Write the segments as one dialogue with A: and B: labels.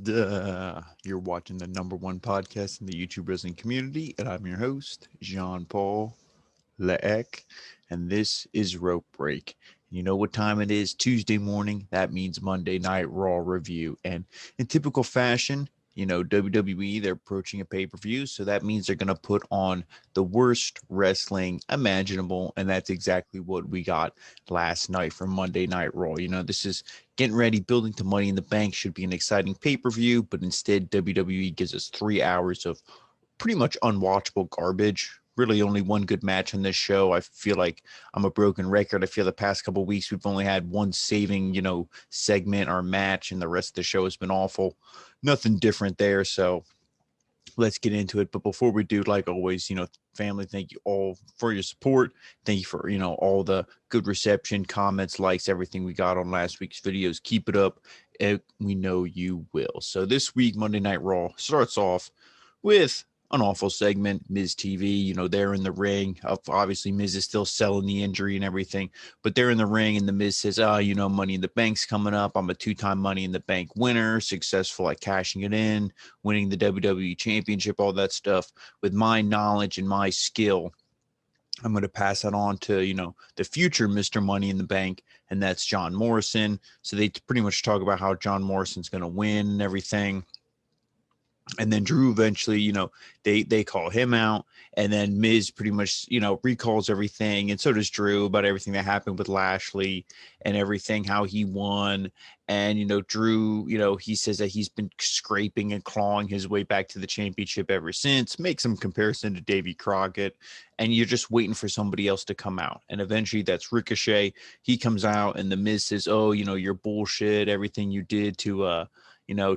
A: You're watching the number one podcast in the YouTube wrestling community, and I'm your host, Jean-Paul Leek, and this is Rope Break. You know what time it is? Tuesday morning. That means Monday Night Raw review. And in typical fashion, WWE, they're approaching a pay-per-view, so that means they're going to put on the worst wrestling imaginable, and that's exactly what we got last night for Monday Night Raw. This is getting ready, building to Money in the Bank, should be an exciting pay-per-view, but instead WWE gives us 3 hours of pretty much unwatchable garbage. Really only one good match on this show. I feel like I'm a broken record. I feel the past couple of weeks we've only had one saving, segment or match, and the rest of the show has been awful. Nothing different there. So let's get into it. But before we do, like always, family, thank you all for your support. Thank you for, all the good reception, comments, likes, everything we got on last week's videos. Keep it up. We know you will. So this week, Monday Night Raw starts off with an awful segment. Miz TV, they're in the ring. Obviously, Miz is still selling the injury and everything, but they're in the ring, and the Miz says, Money in the Bank's coming up. I'm a 2-time Money in the Bank winner, successful at cashing it in, winning the WWE Championship, all that stuff. With my knowledge and my skill, I'm going to pass that on to, the future Mr. Money in the Bank, and that's John Morrison. So they pretty much talk about how John Morrison's going to win and everything. And then Drew eventually, they call him out, and then Miz pretty much, recalls everything. And so does Drew about everything that happened with Lashley and everything, how he won. And, Drew, he says that he's been scraping and clawing his way back to the championship ever since. Make some comparison to Davey Crockett, and you're just waiting for somebody else to come out. And eventually that's Ricochet. He comes out, and the Miz says, oh, you're bullshit, everything you did to,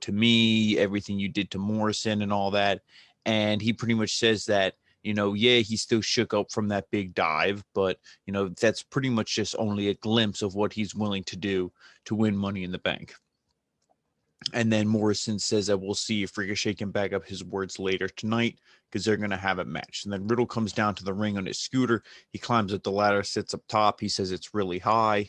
A: to me, everything you did to Morrison and all that. And he pretty much says that, he still shook up from that big dive, but, that's pretty much just only a glimpse of what he's willing to do to win Money in the Bank. And then Morrison says that we'll see if Ricochet can back up his words later tonight, because they're going to have a match. And then Riddle comes down to the ring on his scooter. He climbs up the ladder, sits up top. He says it's really high,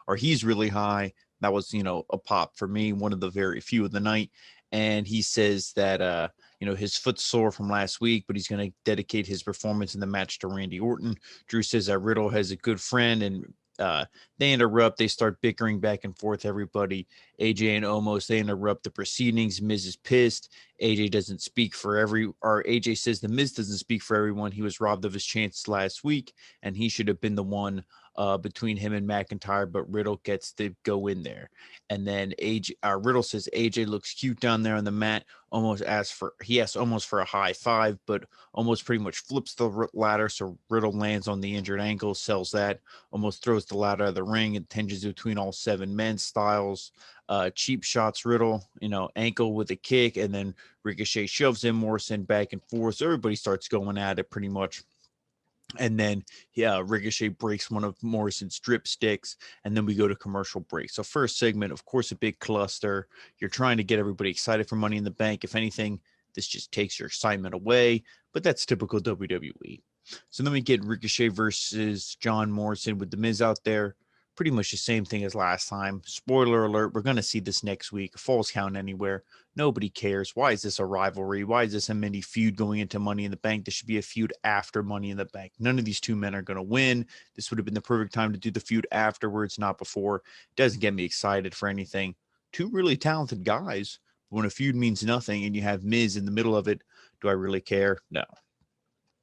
A: or he's really high. That was, a pop for me, one of the very few of the night. And he says that, his foot's sore from last week, but he's going to dedicate his performance in the match to Randy Orton. Drew says that Riddle has a good friend, and they interrupt. They start bickering back and forth, everybody. AJ and Omos, they interrupt the proceedings. Miz is pissed. AJ says the Miz doesn't speak for everyone. He was robbed of his chances last week, and he should have been the one between him and McIntyre, but Riddle gets to go in there. And then Riddle says AJ looks cute down there on the mat. He asks almost for a high five, but almost pretty much flips the ladder, so Riddle lands on the injured ankle, sells that, almost throws the ladder out of the ring, and tensions between all 7 men. Styles cheap shots Riddle, ankle with a kick, and then Ricochet shoves in Morrison back and forth. So everybody starts going at it pretty much. And then, Ricochet breaks one of Morrison's drip sticks, and then we go to commercial break. So first segment, of course, a big cluster. You're trying to get everybody excited for Money in the Bank. If anything, this just takes your excitement away, but that's typical WWE. So then we get Ricochet versus John Morrison with The Miz out there. Pretty much the same thing as last time. Spoiler alert, we're going to see this next week. Falls Count Anywhere. Nobody cares. Why is this a rivalry? Why is this a mini feud going into Money in the Bank? This should be a feud after Money in the Bank. None of these two men are going to win. This would have been the perfect time to do the feud afterwards, not before. Doesn't get me excited for anything. Two really talented guys. But when a feud means nothing and you have Miz in the middle of it, do I really care? No.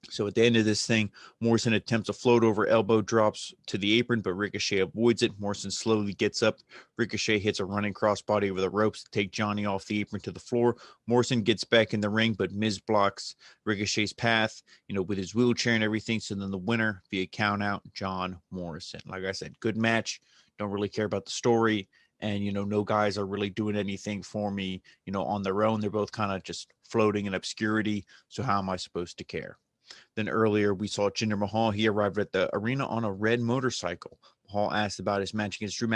A: So at the end of this thing, Morrison attempts a float over elbow drops to the apron, but Ricochet avoids it. Morrison slowly gets up. Ricochet hits a running crossbody over the ropes to take Johnny off the apron to the floor. Morrison gets back in the ring, but Miz blocks Ricochet's path, with his wheelchair and everything. So then the winner via countout, John Morrison. Like I said, good match. Don't really care about the story. And, no guys are really doing anything for me, on their own. They're both kind of just floating in obscurity. So how am I supposed to care? Then earlier we saw Jinder Mahal. He arrived at the arena on a red motorcycle. Mahal asked about his match against Drew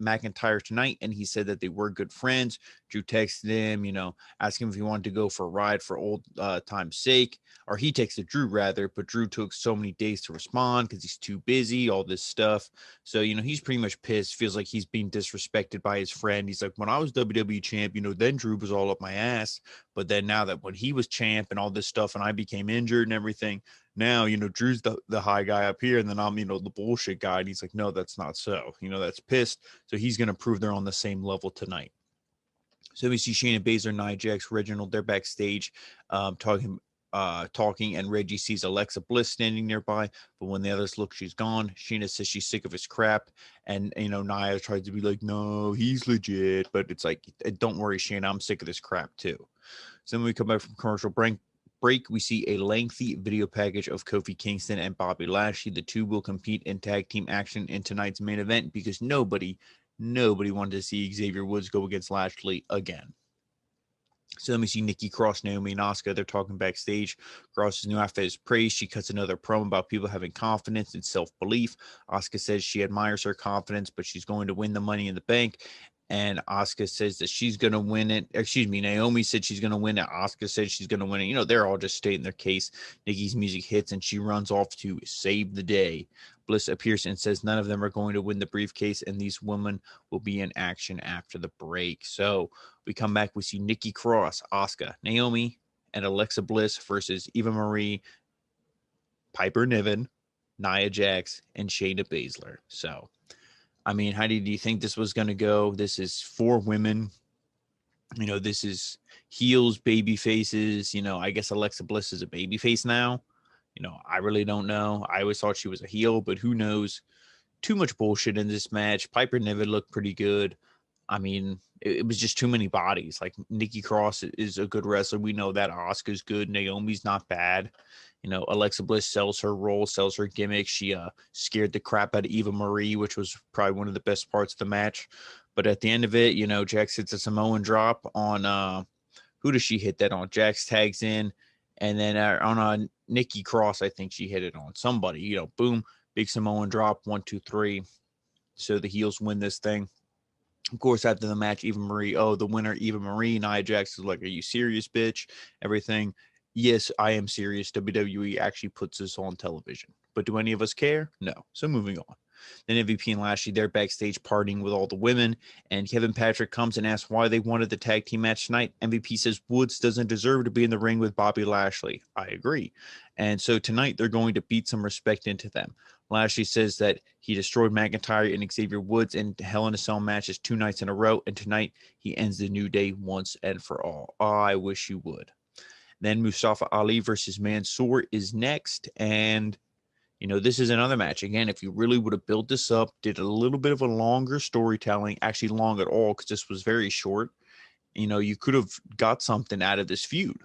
A: McIntyre tonight, and he said that they were good friends. Drew texted him, asking him if he wanted to go for a ride for old time's sake, or he texted Drew rather, but Drew took so many days to respond because he's too busy, all this stuff. So, he's pretty much pissed, feels like he's being disrespected by his friend. He's like, when I was WWE champ, then Drew was all up my ass. But then now that when he was champ and all this stuff and I became injured and everything, now, Drew's the high guy up here, and then I'm, the bullshit guy. And he's like, no, that's not so. That's pissed. So he's going to prove they're on the same level tonight. So we see Shayna Baszler, Nia Jax, Reginald, they're backstage talking, and Reggie sees Alexa Bliss standing nearby. But when the others look, she's gone. Shayna says she's sick of his crap. And, Nia tries to be like, no, he's legit. But it's like, don't worry, Shayna, I'm sick of this crap too. So then we come back from commercial break, we see a lengthy video package of Kofi Kingston and Bobby Lashley. The two will compete in tag team action in tonight's main event because nobody wanted to see Xavier Woods go against Lashley again. So then we see Nikki Cross, Naomi, and Asuka. They're talking backstage. Cross's new outfit is praised. She cuts another promo about people having confidence and self-belief. Asuka says she admires her confidence, but she's going to win the Money in the Bank. And Asuka says that she's going to win it. Naomi said she's going to win it. Asuka said she's going to win it. They're all just stating their case. Nikki's music hits, and she runs off to save the day. Bliss appears and says none of them are going to win the briefcase, and these women will be in action after the break. So we come back. We see Nikki Cross, Asuka, Naomi, and Alexa Bliss versus Eva Marie, Piper Niven, Nia Jax, and Shayna Baszler. So, how do you think this was going to go? This is 4 women. This is heels, baby faces. I guess Alexa Bliss is a baby face now. I really don't know. I always thought she was a heel, but who knows? Too much bullshit in this match. Piper Niven looked pretty good. It was just too many bodies. Like, Nikki Cross is a good wrestler. We know that. Asuka's good. Naomi's not bad. Alexa Bliss sells her role, sells her gimmick. She scared the crap out of Eva Marie, which was probably one of the best parts of the match. But at the end of it, Jax hits a Samoan drop on who does she hit that on? Jax tags in, and then on Nikki Cross, I think she hit it on somebody. Boom, big Samoan drop, 1, 2, 3. So the heels win this thing. Of course, after the match, Eva Marie, the winner, Eva Marie, Nia Jax is like, are you serious, bitch? Everything. Yes, I am serious. WWE actually puts this on television. But do any of us care? No. So moving on. Then MVP and Lashley, they're backstage partying with all the women. And Kevin Patrick comes and asks why they wanted the tag team match tonight. MVP says Woods doesn't deserve to be in the ring with Bobby Lashley. I agree. And so tonight they're going to beat some respect into them. Lashley says that he destroyed McIntyre and Xavier Woods in Hell in a Cell matches 2 nights in a row. And tonight he ends the New Day once and for all. I wish you would. Then Mustafa Ali versus Mansoor is next. And, this is another match. Again, if you really would have built this up, did a little bit of a longer storytelling, actually long at all, because this was very short, you could have got something out of this feud.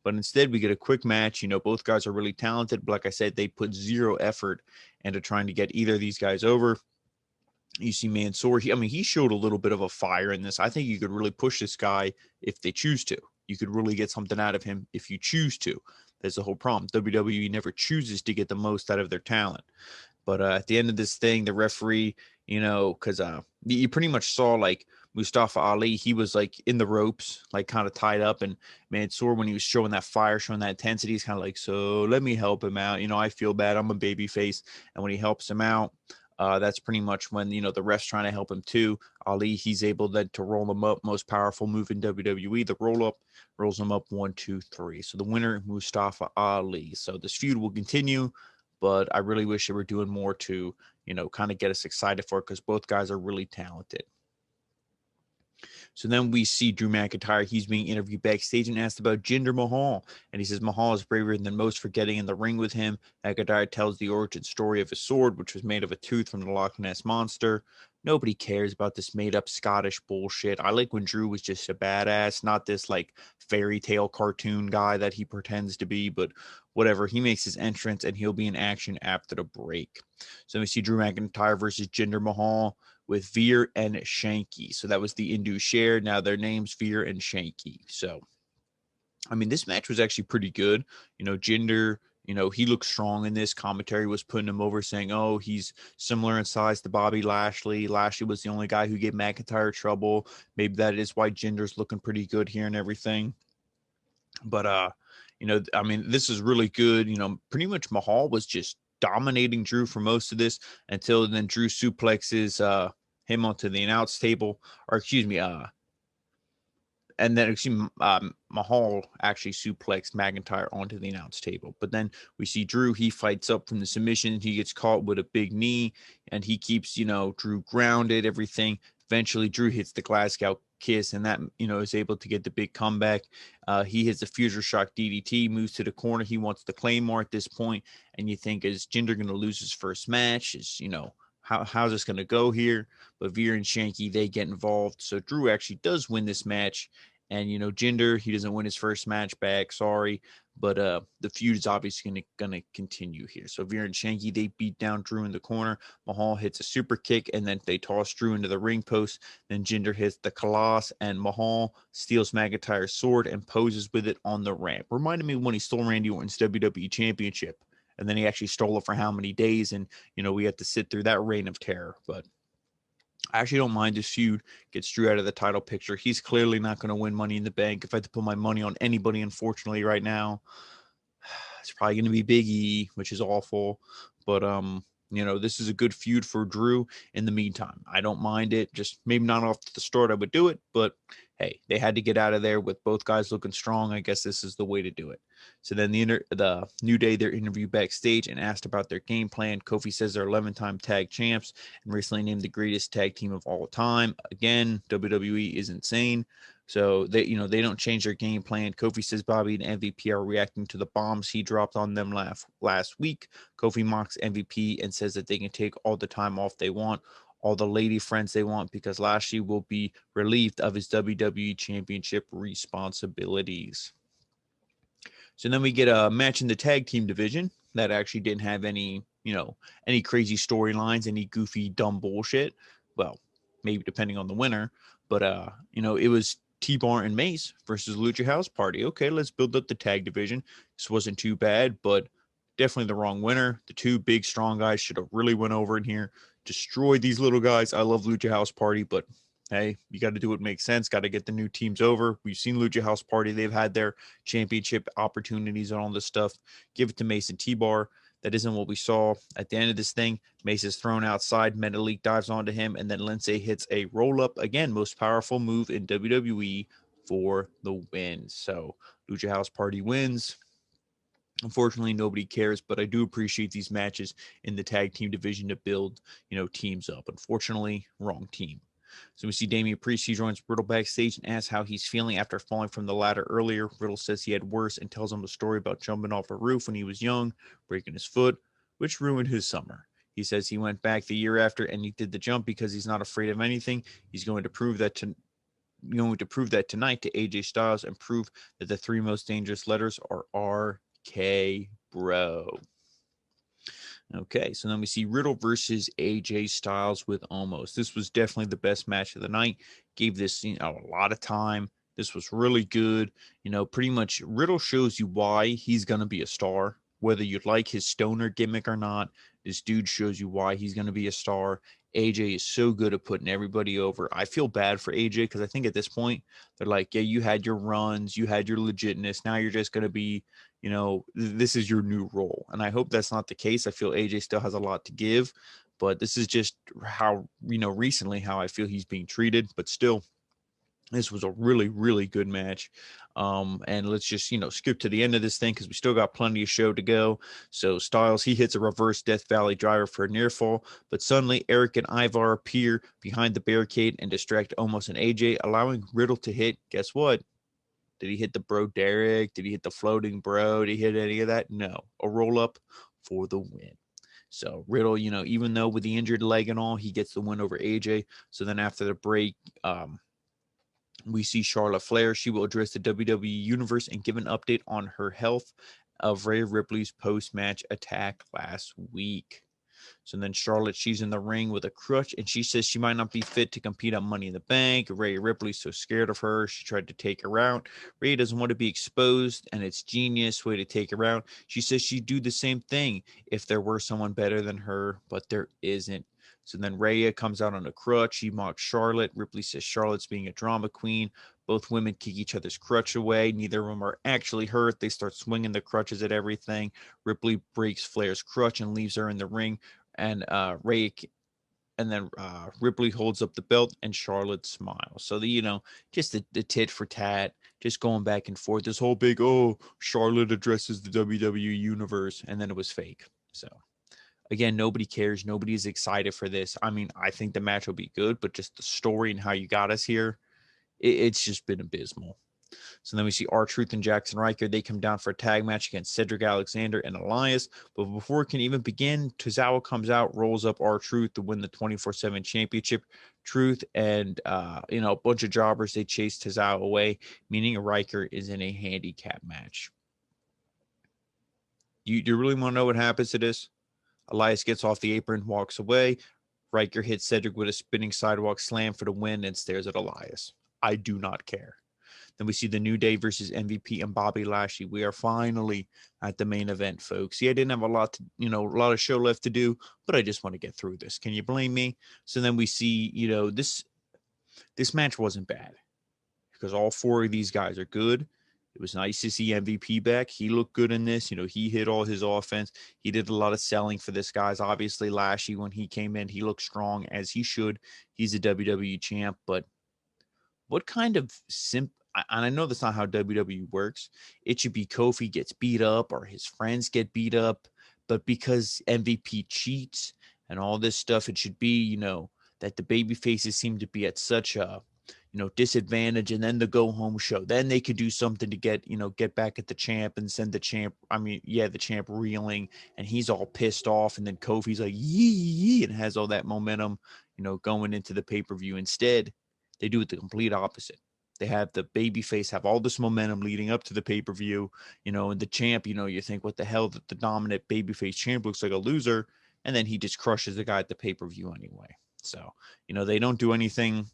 A: But instead, we get a quick match. Both guys are really talented. But like I said, they put zero effort into trying to get either of these guys over. You see Mansoor. He showed a little bit of a fire in this. I think you could really push this guy if they choose to. You could really get something out of him if you choose to. That's the whole problem. WWE never chooses to get the most out of their talent. But at the end of this thing, the referee, because you pretty much saw like Mustafa Ali, he was like in the ropes, like kind of tied up. And Mansoor, when he was showing that fire, showing that intensity, he's kind of like, so let me help him out. I feel bad. I'm a baby face. And when he helps him out, that's pretty much when, the ref's trying to help him too. Ali, he's able then to roll him up. Most powerful move in WWE, the roll up, rolls him up 1, 2, 3. So the winner, Mustafa Ali. So this feud will continue, but I really wish they were doing more to, kind of get us excited for it because both guys are really talented. So then we see Drew McIntyre. He's being interviewed backstage and asked about Jinder Mahal. And he says Mahal is braver than most for getting in the ring with him. McIntyre tells the origin story of his sword, which was made of a tooth from the Loch Ness Monster. Nobody cares about this made-up Scottish bullshit. I like when Drew was just a badass, not this, like, fairy tale cartoon guy that he pretends to be, but whatever. He makes his entrance, and he'll be in action after the break. So we see Drew McIntyre versus Jinder Mahal with Veer and Shanky. So that was the Indu share. Now their names, Veer and Shanky. So, this match was actually pretty good. Jinder He looks strong in this. Commentary was putting him over, saying, oh, he's similar in size to Bobby Lashley. Lashley was the only guy who gave McIntyre trouble. Maybe that is why Jinder's looking pretty good here and everything. But, I mean, this is really good. Pretty much Mahal was just dominating Drew for most of this until then Drew suplexes him onto the announce table, or excuse me, and then Mahal actually suplexed McIntyre onto the announce table. But then we see Drew, he fights up from the submission. He gets caught with a big knee, and he keeps, Drew grounded, everything. Eventually, Drew hits the Glasgow kiss, and that, is able to get the big comeback. He hits a Future Shock DDT, moves to the corner. He wants the Claymore at this point, and you think, is Jinder going to lose his first match? How's this going to go here? But Veer and Shanky, they get involved. So Drew actually does win this match. And, Jinder, he doesn't win his first match back. Sorry. But the feud is obviously going to continue here. So Veer and Shanky, they beat down Drew in the corner. Mahal hits a super kick, and then they toss Drew into the ring post. Then Jinder hits the Colossus, and Mahal steals McIntyre's sword and poses with it on the ramp. Reminded me when he stole Randy Orton's WWE Championship. And then he actually stole it for how many days, and, we had to sit through that reign of terror. But I actually don't mind this feud. Gets Drew out of the title picture. He's clearly not going to win Money in the Bank. If I had to put my money on anybody, unfortunately, right now, it's probably going to be Big E, which is awful. But, this is a good feud for Drew in the meantime. I don't mind it. Just maybe not off the start I would do it, but hey, they had to get out of there with both guys looking strong. I guess this is the way to do it. So then the New Day, they're interviewed backstage and asked about their game plan. Kofi says they're 11-time tag champs and recently named the greatest tag team of all time. Again, WWE is insane. So they don't change their game plan. Kofi says Bobby and MVP are reacting to the bombs he dropped on them last week. Kofi mocks MVP and says that they can take all the time off they want, all the lady friends they want, because Lashley will be relieved of his WWE Championship responsibilities. So then we get a match in the tag team division that actually didn't have any crazy storylines, any goofy, dumb bullshit. Well, maybe depending on the winner. But, it was TBar and Mace versus Lucha House Party. Okay, let's build up the tag division. This wasn't too bad, but definitely the wrong winner. The two big, strong guys should have really went over in here, destroyed these little guys. I love Lucha House Party, but hey, you got to do what makes sense. Got to get the new teams over. We've seen Lucha House Party. They've had their championship opportunities and all this stuff. Give it to Mace and TBar. That isn't what we saw. At the end of this thing, Mace is thrown outside. Metalik dives onto him, and then Lindsay hits a roll-up. Again, most powerful move in WWE for the win. So Lucha House Party wins. Unfortunately, nobody cares, but I do appreciate these matches in the tag team division to build, teams up. Unfortunately, wrong team. So we see Damian Priest. He joins Riddle backstage and asks how he's feeling after falling from the ladder earlier. Riddle says he had worse and tells him a story about jumping off a roof when he was young, breaking his foot, which ruined his summer. He says he went back the year after and he did the jump because he's not afraid of anything. He's going to prove that tonight to AJ Styles and prove that the three most dangerous letters are RK Bro. Okay, so then we see Riddle versus AJ Styles with Omos. This was definitely the best match of the night. Gave this a lot of time. This was really good. Pretty much Riddle shows you why he's going to be a star. Whether you like his stoner gimmick or not, this dude shows you why he's going to be a star. AJ is so good at putting everybody over. I feel bad for AJ because I think at this point, they're like, yeah, you had your runs, you had your legitness. Now you're just going to be, this is your new role. And I hope that's not the case. I feel AJ still has a lot to give, but this is just how, recently how I feel he's being treated. But still, this was a really, really good match. And let's just, skip to the end of this thing because we still got plenty of show to go. So Styles, he hits a reverse Death Valley driver for a near fall, but suddenly Eric and Ivar appear behind the barricade and distract Omos and AJ, allowing Riddle to hit. Guess what? Did he hit the Bro Derek? Did he hit the floating bro? Did he hit any of that? No. A roll up for the win. So Riddle, even though with the injured leg and all, he gets the win over AJ. So then after the break, we see Charlotte Flair. She will address the WWE Universe and give an update on her health of Rhea Ripley's post-match attack last week. So then Charlotte, she's in the ring with a crutch, and she says she might not be fit to compete on Money in the Bank. Rhea Ripley's so scared of her, she tried to take her out. Rhea doesn't want to be exposed, and it's genius way to take her out. She says she'd do the same thing if there were someone better than her, but there isn't. So then Rhea comes out on a crutch. She mocks Charlotte. Ripley says Charlotte's being a drama queen. Both women kick each other's crutch away. Neither of them are actually hurt. They start swinging the crutches at everything. Ripley breaks Flair's crutch and leaves her in the ring. And Ripley holds up the belt and Charlotte smiles. So just the tit for tat, just going back and forth. This whole big, Charlotte addresses the WWE Universe, and then it was fake. So again, nobody cares. Nobody's excited for this. I mean, I think the match will be good, but just the story and how you got us here, it's just been abysmal. So then we see R-Truth and Jackson Ryker. They come down for a tag match against Cedric Alexander and Elias. But before it can even begin, Tozawa comes out, rolls up R-Truth to win the 24/7 championship. Truth and, a bunch of jobbers, they chase Tozawa away, meaning Ryker is in a handicap match. You really want to know what happens to this? Elias gets off the apron, walks away. Ryker hits Cedric with a spinning sidewalk slam for the win and stares at Elias. I do not care. Then we see the New Day versus MVP and Bobby Lashley. We are finally at the main event, folks. Yeah, I didn't have a lot of show left to do, but I just want to get through this. Can you blame me? So then we see, this match wasn't bad because all four of these guys are good. It was nice to see MVP back. He looked good in this. He hit all his offense. He did a lot of selling for this, guys. Obviously, Lashley, when he came in, he looked strong, as he should. He's a WWE champ, but what kind of and I know that's not how WWE works. It should be Kofi gets beat up or his friends get beat up, but because MVP cheats and all this stuff, it should be, that the baby faces seem to be at such a disadvantage, and then the go home show, then they could do something to get back at the champ and send the champ reeling, and he's all pissed off, and then Kofi's like yee and has all that momentum going into the pay-per-view. Instead, they do it the complete opposite. They have the babyface have all this momentum leading up to the pay-per-view, and the champ, you think, what the hell, that the dominant babyface champ looks like a loser, and then he just crushes the guy at the pay-per-view anyway. So they don't do anything.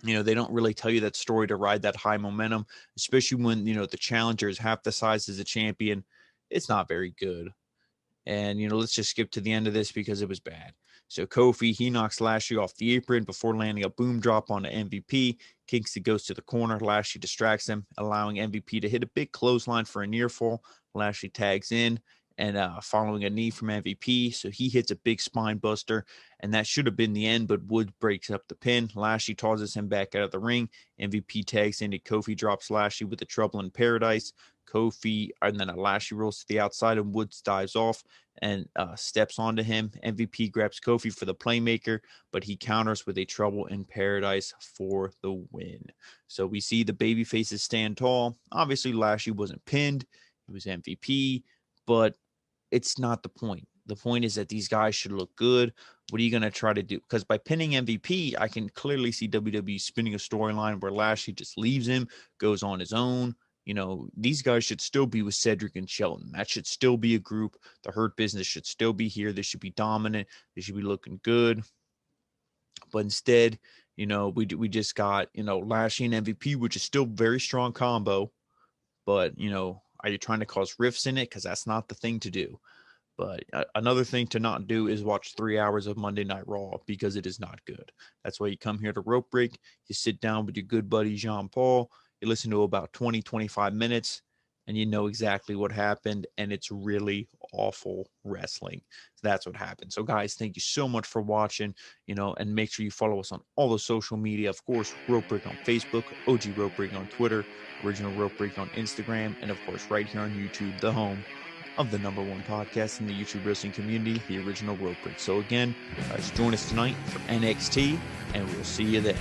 A: They don't really tell you that story to ride that high momentum, especially when, the challenger is half the size as the champion. It's not very good. And, let's just skip to the end of this because it was bad. So Kofi, he knocks Lashley off the apron before landing a boom drop on the MVP. Kingston goes to the corner. Lashley distracts him, allowing MVP to hit a big clothesline for a near fall. Lashley tags in and following a knee from MVP. So he hits a big spine buster, and that should have been the end, but Woods breaks up the pin. Lashley tosses him back out of the ring. MVP tags in, and Kofi drops Lashley with the Trouble in Paradise. And then Lashley rolls to the outside, and Woods dives off and steps onto him. MVP grabs Kofi for the playmaker, but he counters with a Trouble in Paradise for the win. So we see the baby faces stand tall. Obviously, Lashley wasn't pinned. It was MVP, but it's not the point. The point is that these guys should look good. What are you going to try to do? Because by pinning MVP, I can clearly see WWE spinning a storyline where Lashley just leaves him, goes on his own. These guys should still be with Cedric and Shelton. That should still be a group. The Hurt Business should still be here. They should be dominant. They should be looking good. But instead, we just got, Lashley and MVP, which is still very strong combo. But, are you trying to cause rifts in it? Because that's not the thing to do. But another thing to not do is watch 3 hours of Monday Night Raw, because it is not good. That's why you come here to Rope Break. You sit down with your good buddy, Jean Paul. You listen to about 20, 25 minutes, and you know exactly what happened, and it's really awful wrestling. So that's what happened. So, guys, thank you so much for watching, and make sure you follow us on all the social media. Of course, Rope Break on Facebook, OG Rope Break on Twitter, Original Rope Break on Instagram, and, of course, right here on YouTube, the home of the #1 podcast in the YouTube wrestling community, the Original Rope Break. So, again, guys, join us tonight for NXT, and we'll see you there.